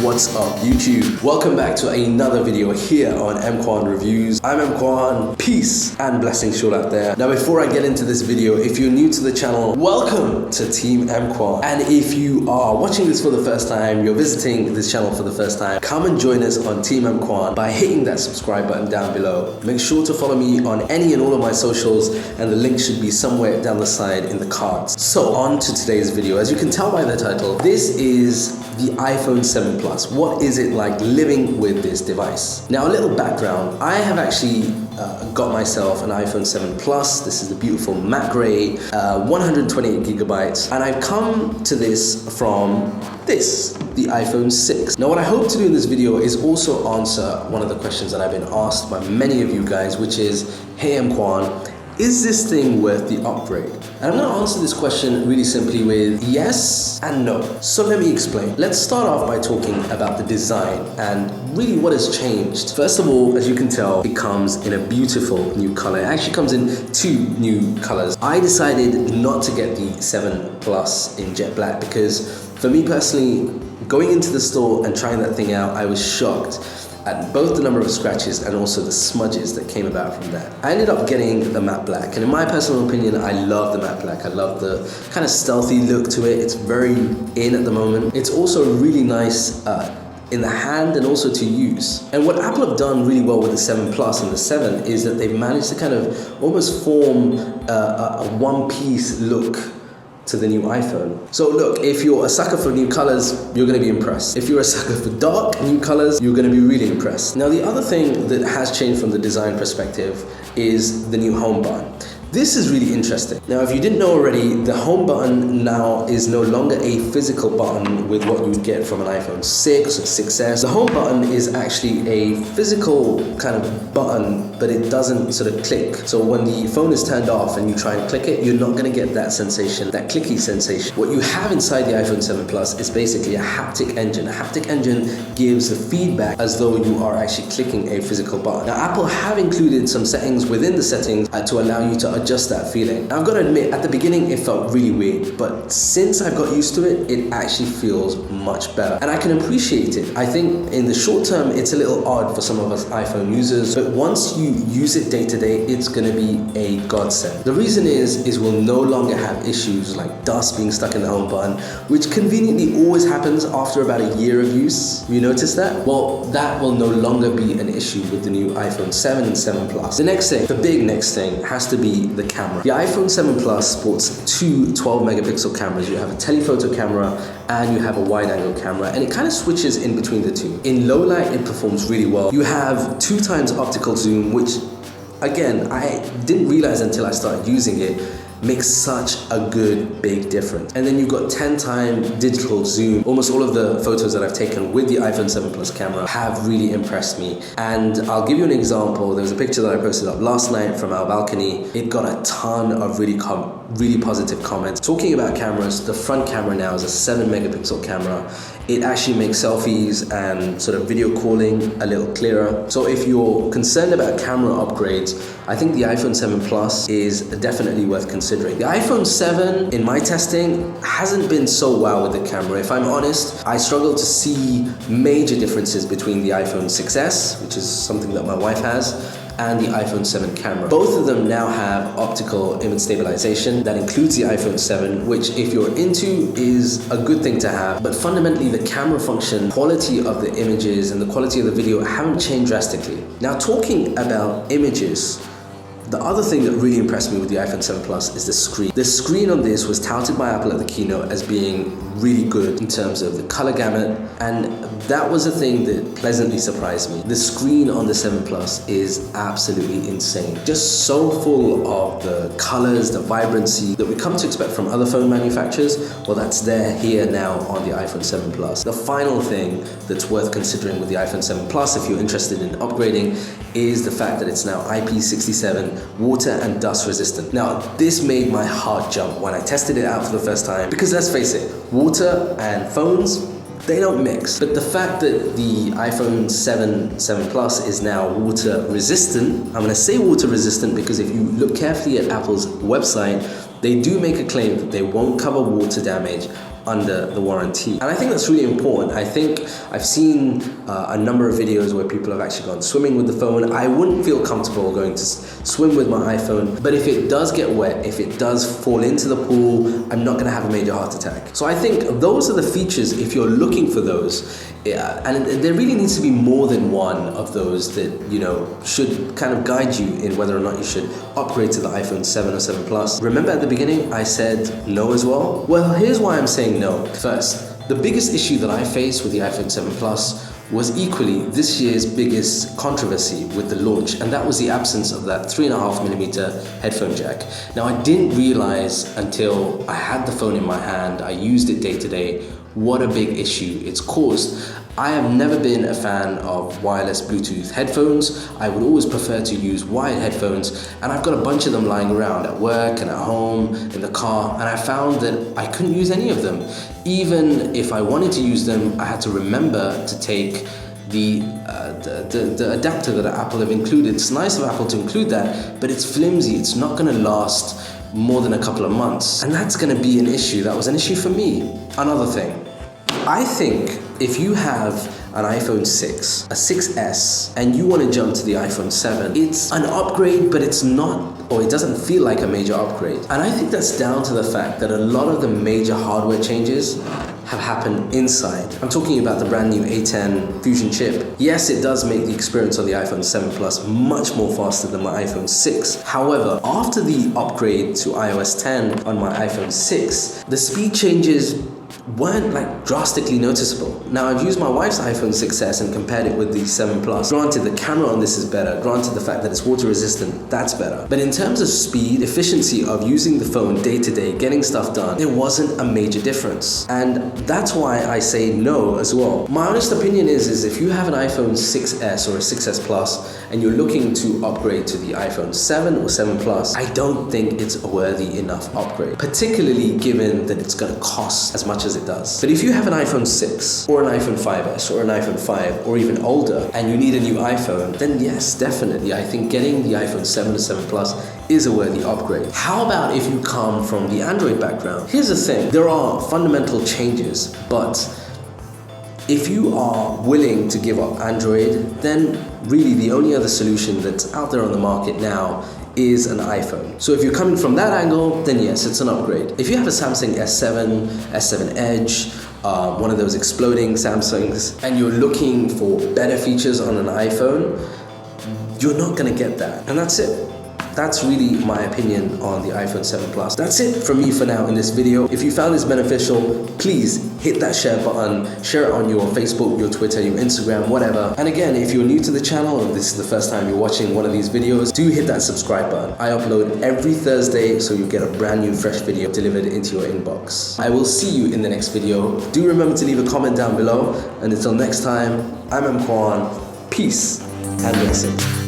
What's up YouTube? Welcome back to another video here on EMKWAN Reviews. I'm EMKWAN. Peace and blessings all out there. Now before I get into this video, if you're new to the channel, welcome to Team EMKWAN. And if you are watching this for the first time, you're visiting this channel for the first time, come and join us on Team EMKWAN by hitting that subscribe button down below. Make sure to follow me on any and all of my socials, and the link should be somewhere down the side in the cards. So on to today's video. As you can tell by the title, this is the iPhone 7 Plus. What is it like living with this device? Now, a little background. I have actually got myself an iPhone 7 Plus. This is the beautiful matte gray, 128 gigabytes. And I've come to this from the iPhone 6. Now, what I hope to do in this video is also answer one of the questions that I've been asked by many of you guys, which is, hey EMKWAN, is this thing worth the upgrade? And I'm going to answer this question really simply with yes and no. So let me explain. Let's start off by talking about the design and really what has changed. First of all, as you can tell, it comes in a beautiful new color. It actually comes in two new colors. I decided not to get the 7 Plus in jet black because for me personally, going into the store and trying that thing out, I was shocked at both the number of scratches and also the smudges that came about from that. I ended up getting the matte black, and in my personal opinion, I love the matte black. I love the kind of stealthy look to it. It's very in at the moment. It's also really nice in the hand and also to use. And what Apple have done really well with the 7 Plus and the 7 is that they've managed to kind of almost form a one-piece look to the new iPhone. So look, if you're a sucker for new colors, you're going to be impressed. If you're a sucker for dark new colors, you're going to be really impressed. Now, the other thing that has changed from the design perspective is the new home button. This is really interesting. Now, if you didn't know already, the home button now is no longer a physical button with what you would get from an iPhone 6 or 6S. The home button is actually a physical kind of button, but it doesn't sort of click. So when the phone is turned off and you try and click it, you're not going to get that sensation, that clicky sensation. What you have inside the iPhone 7 Plus is basically a haptic engine. A haptic engine gives the feedback as though you are actually clicking a physical button. Now, Apple have included some settings within the settings to allow you to adjust that feeling. Now, I've got to admit, at the beginning it felt really weird, but since I've got used to it, it actually feels much better. And I can appreciate it. I think in the short term, it's a little odd for some of us iPhone users, but once you use it day to day, it's going to be a godsend. The reason is we'll no longer have issues like dust being stuck in the home button, which conveniently always happens after about a year of use. Have you noticed that? Well, that will no longer be an issue with the new iPhone 7 and 7 Plus. The next thing, the big next thing, has to be the camera. The iPhone 7 Plus sports two 12 megapixel cameras. You have a telephoto camera and you have a wide angle camera, and it kind of switches in between the two. In low light, it performs really well. You have 2 times optical zoom, which again, I didn't realize until I started using it, makes such a good big difference. And then you've got 10 times digital zoom. Almost all of the photos that I've taken with the iPhone 7 Plus camera have really impressed me. And I'll give you an example. There was a picture that I posted up last night from our balcony. It got a ton of really positive comments. Talking about cameras, the front camera now is a 7 megapixel camera. It actually makes selfies and sort of video calling a little clearer. So if you're concerned about camera upgrades, I think the iPhone 7 Plus is definitely worth considering. The iPhone 7, in my testing, hasn't been so wow with the camera. If I'm honest, I struggle to see major differences between the iPhone 6S, which is something that my wife has, and the iPhone 7 camera. Both of them now have optical image stabilization. That includes the iPhone 7, which if you're into is a good thing to have. But fundamentally, the camera function, quality of the images and the quality of the video haven't changed drastically. Now, talking about images, the other thing that really impressed me with the iPhone 7 Plus is the screen. The screen on this was touted by Apple at the keynote as being really good in terms of the color gamut, and that was a thing that pleasantly surprised me. The screen on the 7 Plus is absolutely insane. Just so full of the colors, the vibrancy that we come to expect from other phone manufacturers. Well, that's there here now on the iPhone 7 Plus. The final thing that's worth considering with the iPhone 7 Plus, if you're interested in upgrading, is the fact that it's now IP67 water and dust resistant. Now, this made my heart jump when I tested it out for the first time, because let's face it, water and phones, they don't mix. But the fact that the iPhone 7 Plus is now water resistant, I'm gonna say water resistant because if you look carefully at Apple's website, they do make a claim that they won't cover water damage under the warranty. And I think that's really important. I think I've seen a number of videos where people have actually gone swimming with the phone. I wouldn't feel comfortable going to swim with my iPhone, but if it does get wet, if it does fall into the pool, I'm not gonna have a major heart attack. So I think those are the features, if you're looking for those, and there really needs to be more than one of those that, you know, should kind of guide you in whether or not you should upgrade to the iPhone 7 or 7 Plus. Remember at the beginning, I said no as well? Well, here's why I'm saying no. First, the biggest issue that I faced with the iPhone 7 Plus was equally this year's biggest controversy with the launch, and that was the absence of that 3.5mm headphone jack. Now, I didn't realize until I had the phone in my hand, I used it day to day, what a big issue it's caused. I have never been a fan of wireless Bluetooth headphones. I would always prefer to use wired headphones, and I've got a bunch of them lying around at work and at home, in the car, and I found that I couldn't use any of them. Even if I wanted to use them, I had to remember to take the adapter that Apple have included. It's nice of Apple to include that, but it's flimsy. It's not going to last more than a couple of months, and that's going to be an issue. That was an issue for me. Another thing, I think if you have an iPhone 6, a 6S, and you want to jump to the iPhone 7, it's an upgrade, but it's not, or it doesn't feel like a major upgrade. And I think that's down to the fact that a lot of the major hardware changes have happened inside. I'm talking about the brand new A10 Fusion chip. Yes, it does make the experience on the iPhone 7 Plus much more faster than my iPhone 6. However, after the upgrade to iOS 10 on my iPhone 6, the speed changes weren't like drastically noticeable. Now, I've used my wife's iPhone 6S and compared it with the 7 Plus. Granted, the camera on this is better. Granted, the fact that it's water resistant, that's better. But in terms of speed, efficiency of using the phone day to day, getting stuff done, there wasn't a major difference. And that's why I say no as well. My honest opinion is if you have an iPhone 6S or a 6S Plus and you're looking to upgrade to the iPhone 7 or 7 Plus, I don't think it's a worthy enough upgrade, particularly given that it's gonna cost as much as it does. But if you have an iPhone 6 or an iPhone 5S or an iPhone 5 or even older and you need a new iPhone, then yes, definitely, I think getting the iPhone 7 or 7 Plus is a worthy upgrade. How about if you come from the Android background? Here's the thing, there are fundamental changes, but if you are willing to give up Android, then really the only other solution that's out there on the market now is an iPhone. So if you're coming from that angle, then yes, it's an upgrade. If you have a Samsung S7, S7 Edge, one of those exploding Samsungs, and you're looking for better features on an iPhone, you're not gonna get that. And that's it. That's really my opinion on the iPhone 7 Plus. That's it from me for now in this video. If you found this beneficial, please hit that share button, share it on your Facebook, your Twitter, your Instagram, whatever. And again, if you're new to the channel or this is the first time you're watching one of these videos, do hit that subscribe button. I upload every Thursday, so you get a brand new fresh video delivered into your inbox. I will see you in the next video. Do remember to leave a comment down below. And until next time, I'm EMKWAN. Peace and blessings.